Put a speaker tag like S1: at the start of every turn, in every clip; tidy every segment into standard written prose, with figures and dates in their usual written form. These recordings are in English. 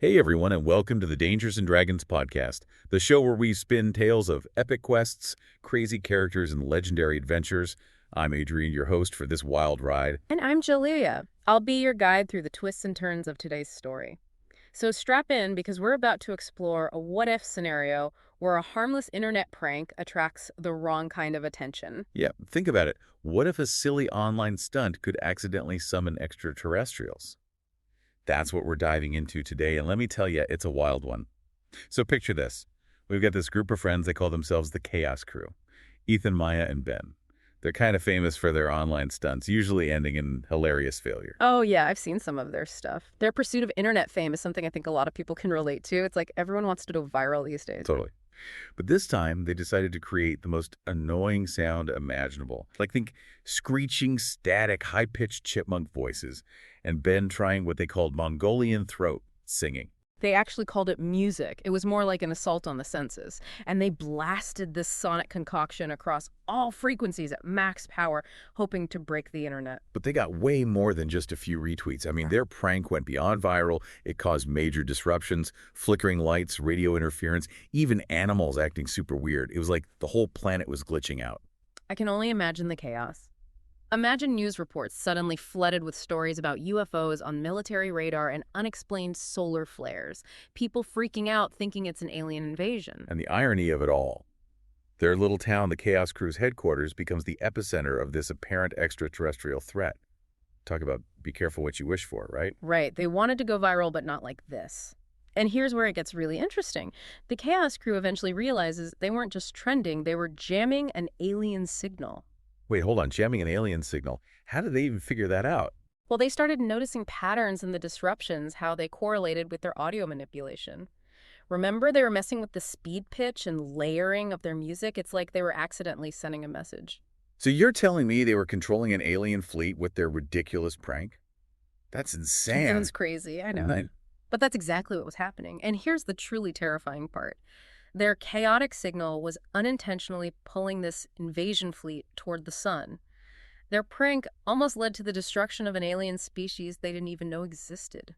S1: Hey everyone, and welcome to the Dangers and Dragons podcast, the show where we spin tales of epic quests, crazy characters, and legendary adventures. I'm Adrian, your host for this wild ride.
S2: And I'm Jalea. I'll be your guide through the twists and turns of today's story. So strap in because we're about to explore a what-if scenario where a harmless internet prank attracts the wrong kind of attention.
S1: Yeah, think about it. What if a silly online stunt could accidentally summon extraterrestrials? That's what we're diving into today, and let me tell you, it's a wild one. So picture this. We've got this group of friends, they call themselves the Chaos Crew. Ethan, Maya, and Ben. They're kind of famous for their online stunts, usually ending in hilarious failure.
S2: Oh yeah, I've seen some of their stuff. Their pursuit of internet fame is something I think a lot of people can relate to. It's like everyone wants to go viral these days.
S1: Totally. But this time, they decided to create the most annoying sound imaginable. Like think screeching, static, high-pitched chipmunk voices, and Ben trying what they called Mongolian throat singing.
S2: They actually called it music. It was more like an assault on the senses. And they blasted this sonic concoction across all frequencies at max power, hoping to break the internet.
S1: But they got way more than just a few retweets. I mean, their prank went beyond viral. It caused major disruptions, flickering lights, radio interference, even animals acting super weird. It was like the whole planet was glitching out.
S2: I can only imagine the chaos. Imagine news reports suddenly flooded with stories about UFOs on military radar and unexplained solar flares. People freaking out thinking it's an alien invasion.
S1: And the irony of it all, their little town, the Chaos Crew's headquarters, becomes the epicenter of this apparent extraterrestrial threat. Talk about be careful what you wish for, right?
S2: Right, they wanted to go viral, but not like this. And here's where it gets really interesting. The Chaos Crew eventually realizes they weren't just trending, they were jamming an alien signal.
S1: Wait, hold on. Jamming an alien signal. How did they even figure that out?
S2: Well, they started noticing patterns in the disruptions, how they correlated with their audio manipulation. Remember, they were messing with the speed pitch and layering of their music? It's like they were accidentally sending a message.
S1: So you're telling me they were controlling an alien fleet with their ridiculous prank? That's insane.
S2: Sounds crazy, I know.
S1: Right.
S2: But that's exactly what was happening. And here's the truly terrifying part. Their chaotic signal was unintentionally pulling this invasion fleet toward the sun. Their prank almost led to the destruction of an alien species they didn't even know existed.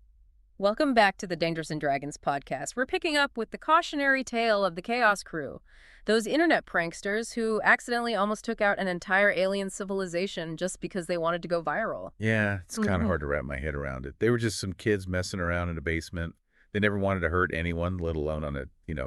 S2: Welcome back to the Dangers and Dragons podcast. We're picking up with the cautionary tale of the Chaos Crew, those internet pranksters who accidentally almost took out an entire alien civilization just because they wanted to go viral.
S1: Yeah, it's kind of hard to wrap my head around it. They were just some kids messing around in a basement. They never wanted to hurt anyone, let alone on a,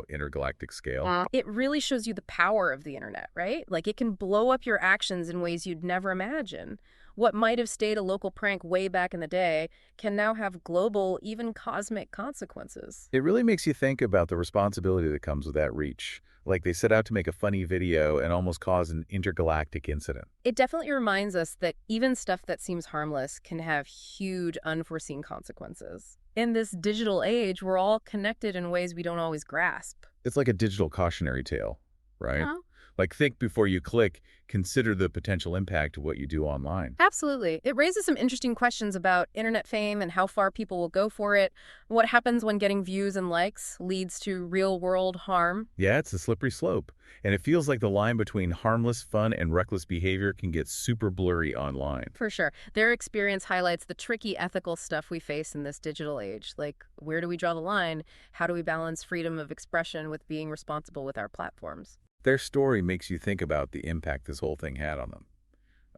S1: intergalactic scale.
S2: It really shows you the power of the internet, right? Like it can blow up your actions in ways you'd never imagine. What might have stayed a local prank way back in the day can now have global, even cosmic consequences.
S1: It really makes you think about the responsibility that comes with that reach. Like they set out to make a funny video and almost cause an intergalactic incident.
S2: It definitely reminds us that even stuff that seems harmless can have huge, unforeseen consequences. In this digital age, we're all connected in ways we don't always grasp.
S1: It's like a digital cautionary tale, right?
S2: Huh?
S1: Like think before you click, consider the potential impact of what you do online.
S2: Absolutely. It raises some interesting questions about internet fame and how far people will go for it. What happens when getting views and likes leads to real-world harm?
S1: Yeah, it's a slippery slope. And it feels like the line between harmless fun and reckless behavior can get super blurry online.
S2: For sure. Their experience highlights the tricky ethical stuff we face in this digital age. Like, where do we draw the line? How do we balance freedom of expression with being responsible with our platforms?
S1: Their story makes you think about the impact this whole thing had on them.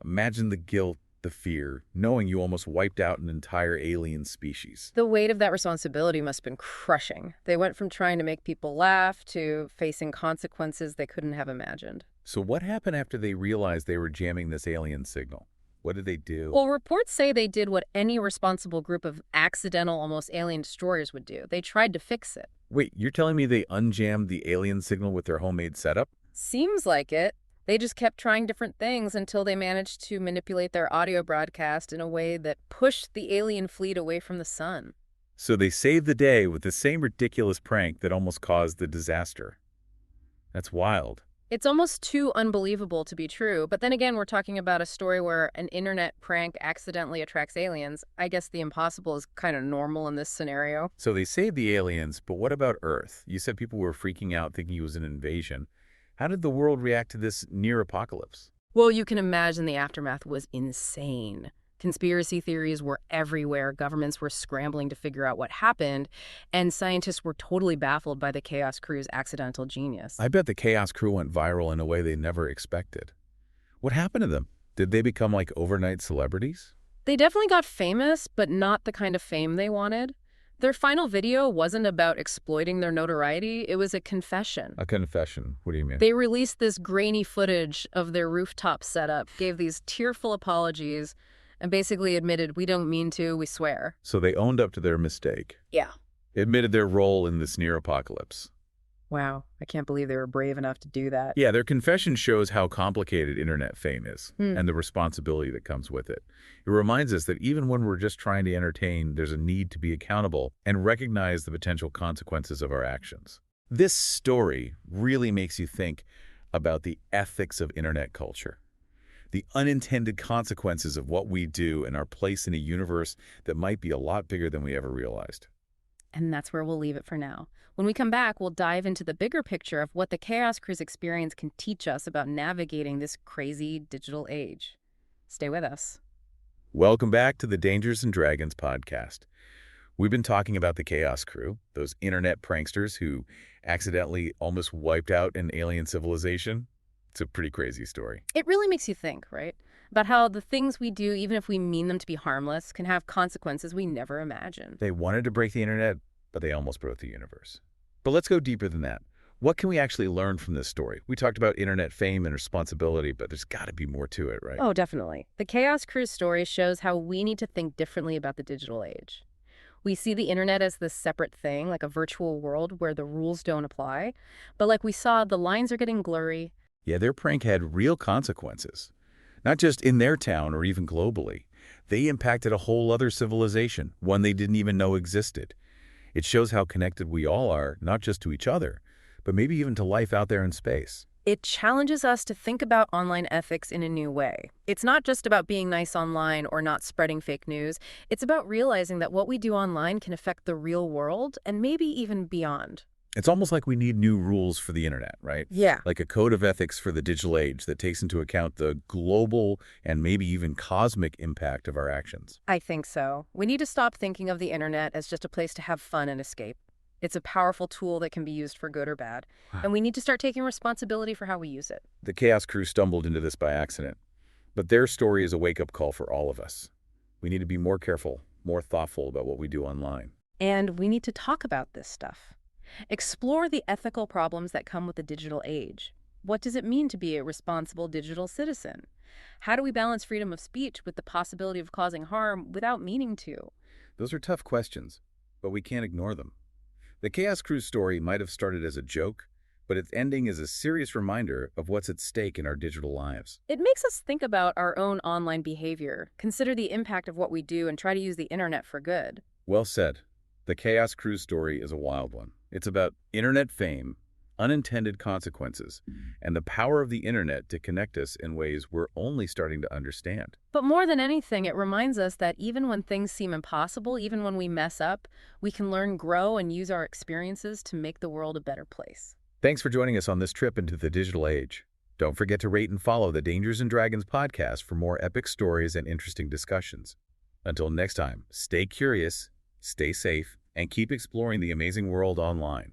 S1: Imagine the guilt, the fear, knowing you almost wiped out an entire alien species.
S2: The weight of that responsibility must have been crushing. They went from trying to make people laugh to facing consequences they couldn't have imagined.
S1: So what happened after they realized they were jamming this alien signal? What did they do?
S2: Well, reports say they did what any responsible group of accidental, almost alien destroyers would do. They tried to fix it.
S1: Wait, you're telling me they unjammed the alien signal with their homemade setup?
S2: Seems like it. They just kept trying different things until they managed to manipulate their audio broadcast in a way that pushed the alien fleet away from the sun.
S1: So they saved the day with the same ridiculous prank that almost caused the disaster. That's wild.
S2: It's almost too unbelievable to be true, but then again, we're talking about a story where an internet prank accidentally attracts aliens. I guess the impossible is kind of normal in this scenario.
S1: So they saved the aliens, but what about Earth? You said people were freaking out thinking it was an invasion. How did the world react to this near apocalypse?
S2: Well, you can imagine the aftermath was insane. Conspiracy theories were everywhere. Governments were scrambling to figure out what happened, and scientists were totally baffled by the Chaos Crew's accidental genius.
S1: I bet the Chaos Crew went viral in a way they never expected. What happened to them? Did they become like overnight celebrities?
S2: They definitely got famous, but not the kind of fame they wanted. Their final video wasn't about exploiting their notoriety, it was a confession.
S1: A confession. What do you mean?
S2: They released this grainy footage of their rooftop setup, gave these tearful apologies, and basically admitted, we don't mean to, we swear.
S1: So they owned up to their mistake.
S2: Yeah.
S1: Admitted their role in this near apocalypse.
S2: Wow, I can't believe they were brave enough to do that.
S1: Yeah, their confession shows how complicated internet fame is
S2: Hmm.
S1: and the responsibility that comes with it. It reminds us that even when we're just trying to entertain, there's a need to be accountable and recognize the potential consequences of our actions. This story really makes you think about the ethics of internet culture, the unintended consequences of what we do and our place in a universe that might be a lot bigger than we ever realized.
S2: And that's where we'll leave it for now. When we come back, we'll dive into the bigger picture of what the Chaos Crew's experience can teach us about navigating this crazy digital age. Stay with us.
S1: Welcome back to the Dangers and Dragons podcast. We've been talking about the Chaos Crew, those internet pranksters who accidentally almost wiped out an alien civilization. It's a pretty crazy story.
S2: It really makes you think, right? About how the things we do, even if we mean them to be harmless, can have consequences we never imagined.
S1: They wanted to break the internet, but they almost broke the universe. But let's go deeper than that. What can we actually learn from this story? We talked about internet fame and responsibility, but there's got to be more to it, right?
S2: Oh, definitely. The Chaos Crew's story shows how we need to think differently about the digital age. We see the internet as this separate thing, like a virtual world where the rules don't apply. But like we saw, the lines are getting blurry.
S1: Yeah, their prank had real consequences. Not just in their town or even globally. They impacted a whole other civilization, one they didn't even know existed. It shows how connected we all are, not just to each other, but maybe even to life out there in space.
S2: It challenges us to think about online ethics in a new way. It's not just about being nice online or not spreading fake news. It's about realizing that what we do online can affect the real world and maybe even beyond.
S1: It's almost like we need new rules for the internet, right?
S2: Yeah.
S1: Like a code of ethics for the digital age that takes into account the global and maybe even cosmic impact of our actions.
S2: I think so. We need to stop thinking of the internet as just a place to have fun and escape. It's a powerful tool that can be used for good or bad, and we need to start taking responsibility for how we use it.
S1: The Chaos Crew stumbled into this by accident, but their story is a wake-up call for all of us. We need to be more careful, more thoughtful about what we do online.
S2: And we need to talk about this stuff. Explore the ethical problems that come with the digital age. What does it mean to be a responsible digital citizen? How do we balance freedom of speech with the possibility of causing harm without meaning to?
S1: Those are tough questions, but we can't ignore them. The Chaos Crew's story might have started as a joke, but its ending is a serious reminder of what's at stake in our digital lives.
S2: It makes us think about our own online behavior, consider the impact of what we do, and try to use the internet for good.
S1: Well said. The Chaos Crew's story is a wild one. It's about internet fame, unintended consequences, and the power of the internet to connect us in ways we're only starting to understand.
S2: But more than anything, it reminds us that even when things seem impossible, even when we mess up, we can learn, grow, and use our experiences to make the world a better place.
S1: Thanks for joining us on this trip into the digital age. Don't forget to rate and follow the Dangers and Dragons podcast for more epic stories and interesting discussions. Until next time, stay curious, stay safe, and keep exploring the amazing world online.